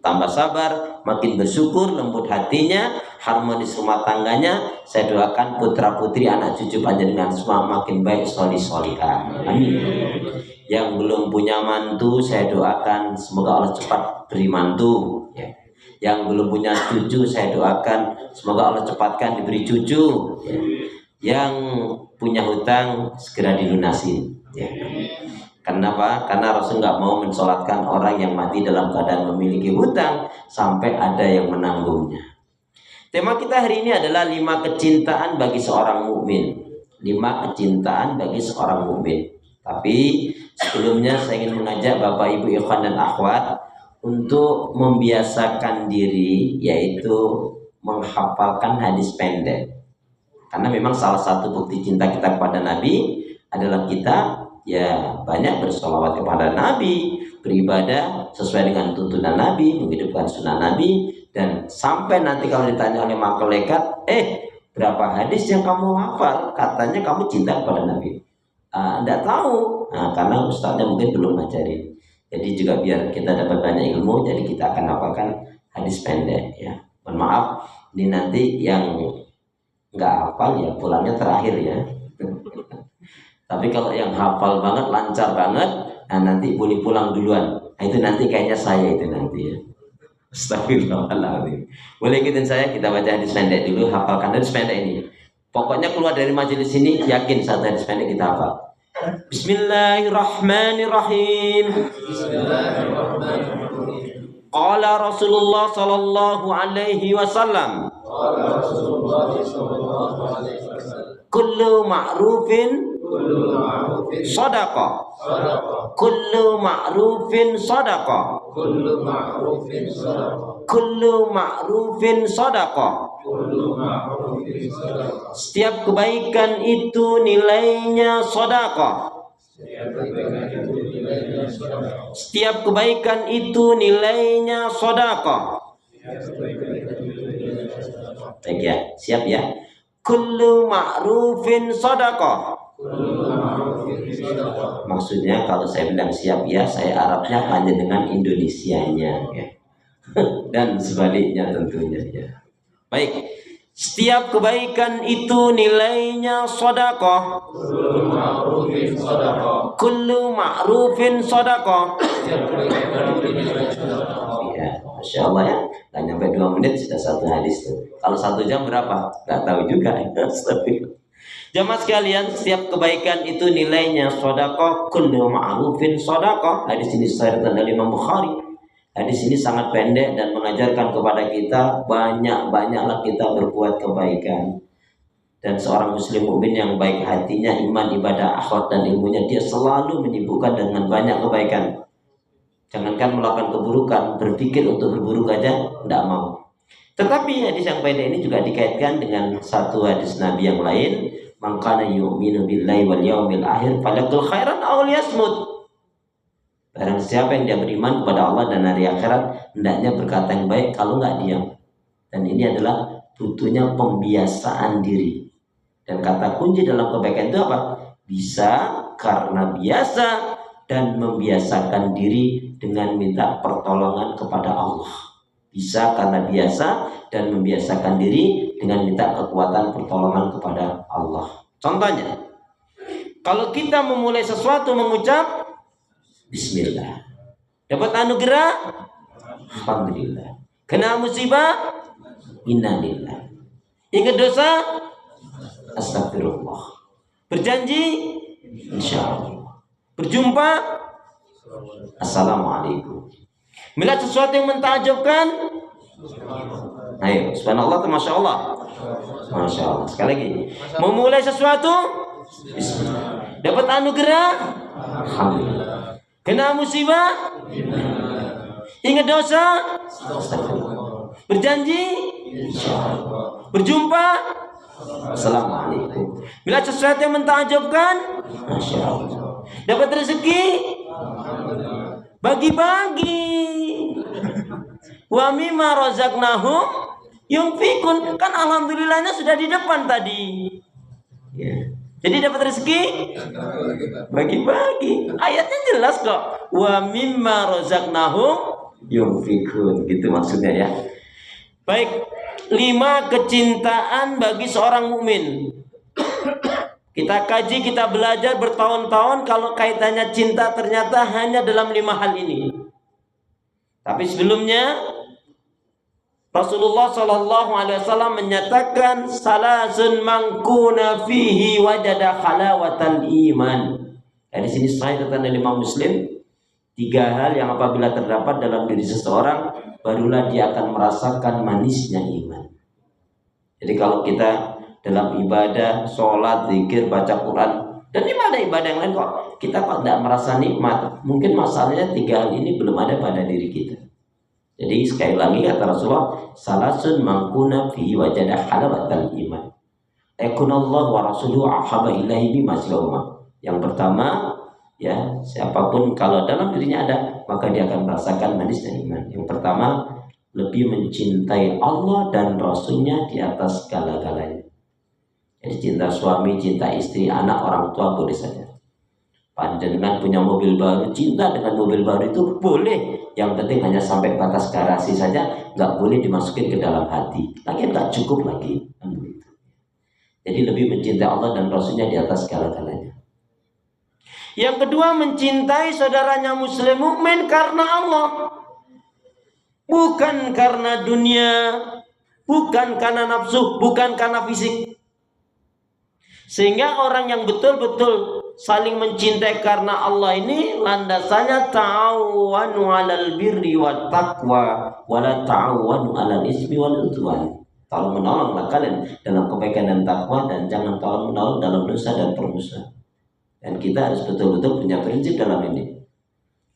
tambah sabar, makin bersyukur, lembut hatinya, harmonis rumah tangganya. Saya doakan putra putri anak cucu panjenengan semua makin baik, solih solihah. Amin. Yang belum punya mantu, saya doakan semoga Allah cepat beri mantu. Ya. Yang belum punya cucu, saya doakan semoga Allah cepatkan diberi cucu. Ya. Yang punya hutang segera dilunasi. Ya. Kenapa? Karena Rasul nggak mau mensolatkan orang yang mati dalam keadaan memiliki hutang sampai ada yang menanggungnya. Tema kita hari ini adalah 5 kecintaan bagi seorang mukmin. 5 kecintaan bagi seorang mukmin. Tapi sebelumnya saya ingin mengajak Bapak Ibu ikhwan dan akhwat untuk membiasakan diri, yaitu menghafalkan hadis pendek. Karena memang salah satu bukti cinta kita kepada Nabi adalah kita ya banyak bersolawat kepada Nabi, beribadah sesuai dengan tuntunan Nabi, menghidupkan sunnah Nabi. Dan sampai nanti kalau ditanya oleh malaikat, berapa hadis yang kamu hafal? Katanya kamu cinta kepada Nabi. Tidak tahu, karena ustaznya mungkin belum ngajarin. Jadi juga biar kita dapat banyak ilmu, jadi kita akan hafalkan hadis pendek. Ya, mohon maaf, ini nanti yang nggak hafal ya pulangnya terakhir ya. Tapi kalau yang hafal banget, lancar banget, nanti boleh pulang duluan. Itu nanti kayaknya saya itu nanti ya. Astagfirullahaladzim. Boleh ikutin saya, kita baca hadis pendek dulu, hafalkan hadis pendek ini. Pokoknya keluar dari majelis ini yakin satu hadis pendek kita hafal. Bismillahirrahmanirrahim. Bismillahirrahmanirrahim. Qala Rasulullah sallallahu alaihi wasallam. Kullu ma'rufin sadaqah. Kullu ma'rufin sadaqah. Kullu ma'rufin sadaqah. Setiap kebaikan itu nilainya sedekah. Setiap kebaikan itu nilainya sedekah. Baik ya, siap ya. Kullu ma'rufin sedekah. Maksudnya kalau saya bilang siap ya, saya Arabnya hanya dengan Indonesianya ya. Dan sebaliknya tentunya ya. Baik, setiap kebaikan itu nilainya sedekah. Kullu ma'rufin sedekah. Kullu ma'rufin sedekah. Ya, Masya Allah ya, nggak nyampe 2 menit sudah satu hadis tuh. Kalau 1 jam berapa? Nggak tahu juga. Jamaah sekalian, setiap kebaikan itu nilainya sedekah. Kullu ma'rufin sedekah. Hadis ini sahih dari Imam Bukhari. Hadis ini sangat pendek dan mengajarkan kepada kita banyaklah kita berbuat kebaikan. Dan seorang muslim mukmin yang baik hatinya, iman, ibadah, akhlak dan ilmunya, dia selalu menyibukkan dengan banyak kebaikan. Jangankan melakukan keburukan, berpikir untuk berburuk aja tidak mau. Tetapi hadis yang pendek ini juga dikaitkan dengan satu hadis Nabi yang lain, man kana yu'minu billahi wal yawmil akhir falyaqul khairan aw liyasmut. Barang siapa yang dia beriman kepada Allah dan hari akhirat, hendaknya berkata yang baik, kalau nggak diam. Dan ini adalah butuhnya pembiasaan diri. Dan kata kunci dalam kebaikan itu apa? Bisa karena biasa dan membiasakan diri dengan minta pertolongan kepada Allah. Bisa karena biasa dan membiasakan diri dengan minta kekuatan pertolongan kepada Allah. Contohnya, kalau kita memulai sesuatu mengucap Bismillah, dapat anugerah, alhamdulillah. Kena musibah, innalillah. Ingat dosa, astagfirullah. Berjanji, insyaallah. Berjumpa, assalamualaikum. Melihat sesuatu yang mentakjubkan, ayo, subhanallah, masya Allah, masya Allah. Sekali lagi, memulai sesuatu, Bismillah. Dapat anugerah, alhamdulillah. Kena musibah, ingat dosa, berjanji, berjumpa, assalamualaikum. Bila sesuatu yang mentakjubkan, masya Allah. Dapat rezeki, bagi-bagi. Wa mimma razaqnahum yunfikun. Kan alhamdulillahnya sudah di depan tadi. Ya. Jadi dapat rezeki, bagi-bagi. Ayatnya jelas kok. Wa mimma razaqnahum yunfikun, gitu maksudnya ya. Baik, 5 kecintaan bagi seorang mukmin. Kita kaji, kita belajar bertahun-tahun kalau kaitannya cinta ternyata hanya dalam 5 hal ini. Tapi sebelumnya Rasulullah Shallallahu Alaihi Wasallam menyatakan salasun mangkuna fihi wajada halawatal iman. Di sini sahih kata Imam Muslim, 3 hal yang apabila terdapat dalam diri seseorang, barulah dia akan merasakan manisnya iman. Jadi kalau kita dalam ibadah, sholat, zikir, baca Quran, dan ibadah yang lain kok kita tidak merasa nikmat, mungkin masalahnya 3 hal ini belum ada pada diri kita. Jadi sekali lagi kata Rasulullah, salasun mangkuna fi wajada halawatal iman. Yakunallahu wa rasuluhu ahabba ilaihi bima siwahuma. Yang pertama, ya, siapapun kalau dalam dirinya ada, maka dia akan merasakan manisnya iman. Yang pertama, lebih mencintai Allah dan Rasulnya di atas segala-galanya. Jadi cinta suami, cinta istri, anak, orang tua boleh saja. Panjenengan punya mobil baru, cinta dengan mobil baru itu boleh. Yang penting hanya sampai batas garasi saja, nggak boleh dimasukin ke dalam hati. Lagi nggak cukup lagi. Jadi lebih mencintai Allah dan Rasulnya di atas segala-galanya. Yang kedua, mencintai saudaranya muslim mukmin karena Allah, bukan karena dunia, bukan karena nafsu, bukan karena fisik. Sehingga orang yang betul-betul saling mencintai karena Allah ini landasannya ta'awanu 'alal birri wat taqwa wa la ta'awanu 'alal ismi wal udwan. Tolong menolonglah kalian dalam kebaikan dan takwa, dan jangan tolong menolong dalam dosa dan permusuhan. Dan kita harus betul-betul punya prinsip dalam ini.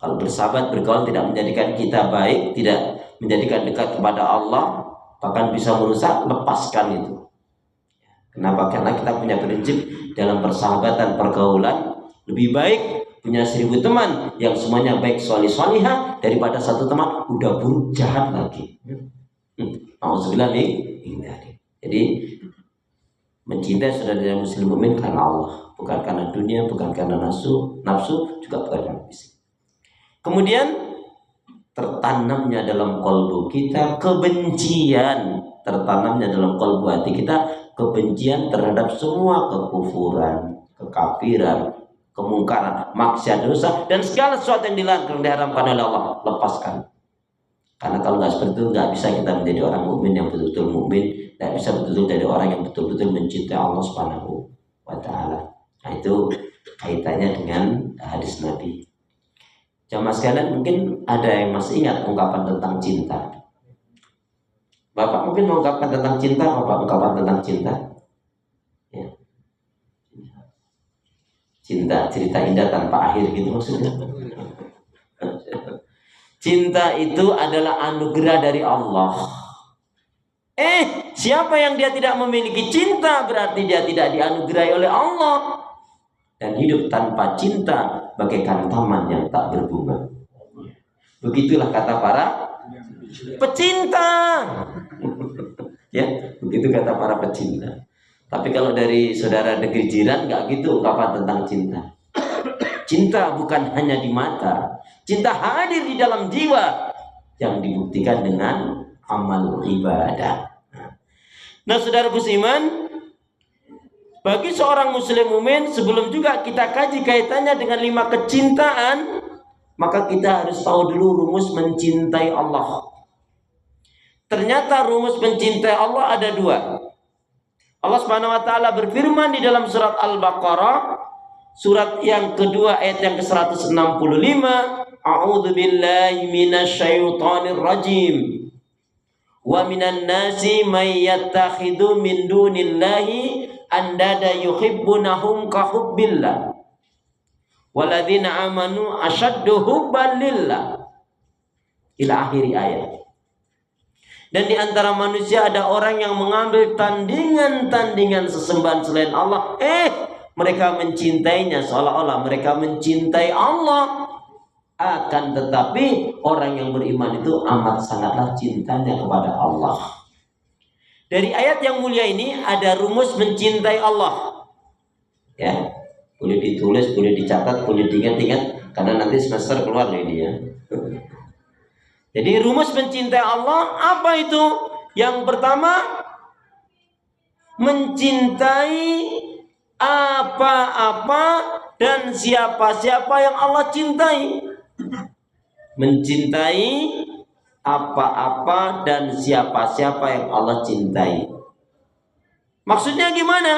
Kalau bersahabat, bergaul tidak menjadikan kita baik, tidak menjadikan dekat kepada Allah, bahkan bisa merusak, lepaskan itu. Kenapa? Karena kita punya prinsip dalam persahabatan, pergaulan, lebih baik punya 1000 teman yang semuanya baik, solih solihah, daripada 1 teman udah buruk, jahat lagi. Alhamdulillah nih. Jadi mencintai saudara muslim mukmin karena Allah, bukan karena dunia, bukan karena nafsu, juga bukan karena fisik. Kemudian tertanamnya dalam kalbu kita kebencian, tertanamnya dalam kalbu hati kita kebencian terhadap semua kekufuran, kekafiran, kemungkaran, maksiat, dosa, dan segala sesuatu yang dilarang, diharamkan oleh Allah, lepaskan. Karena kalau nggak seperti itu, nggak bisa kita menjadi orang mukmin yang betul-betul mukmin, nggak bisa betul-betul dari orang yang betul-betul mencintai Allah Subhanahu wa Ta'ala. Nah, itu kaitannya dengan hadis Nabi. Jamaah sekalian, mungkin ada yang masih ingat ungkapan tentang cinta. Bapak mungkin mengungkapkan tentang cinta, Bapak ungkapan tentang cinta. Ya. Cinta, cerita indah tanpa akhir gitu maksudnya. Cinta itu adalah anugerah dari Allah. Siapa yang dia tidak memiliki cinta, berarti dia tidak dianugerahi oleh Allah. Dan hidup tanpa cinta bagaikan taman yang tak berbunga. Begitulah kata para pecinta. Ya, begitu kata para pecinta. Tapi kalau dari saudara negeri jiran nggak gitu ungkapan tentang cinta. Cinta bukan hanya di mata, cinta hadir di dalam jiwa yang dibuktikan dengan amal ibadah. Nah, saudara busiman, bagi seorang muslim mukmin, sebelum juga kita kaji kaitannya dengan 5 kecintaan, maka kita harus tahu dulu rumus mencintai Allah. Ternyata rumus mencintai Allah ada 2. Allah Subhanahu wa Ta'ala berfirman di dalam surat Al-Baqarah, surat yang kedua ayat yang ke-165, A'udzu billahi minasyaitonir rajim. Wa minan nasi may yattakhidhu min dunillahi andada yuhibbunahum ka hubbillah. Walladzina amanu asyaddu hubban lillah. Ila akhiri ayat. Dan di antara manusia ada orang yang mengambil tandingan-tandingan sesembahan selain Allah. Mereka mencintainya seolah-olah mereka mencintai Allah. Akan tetapi orang yang beriman itu amat sangatlah cintanya kepada Allah. Dari ayat yang mulia ini ada rumus mencintai Allah. Ya, boleh ditulis, boleh dicatat, boleh diingat-ingat, karena nanti semester keluar ini ya. Jadi rumus mencintai Allah apa itu? Yang pertama, mencintai apa-apa dan siapa-siapa yang Allah cintai. Mencintai apa-apa dan siapa-siapa yang Allah cintai. Maksudnya gimana?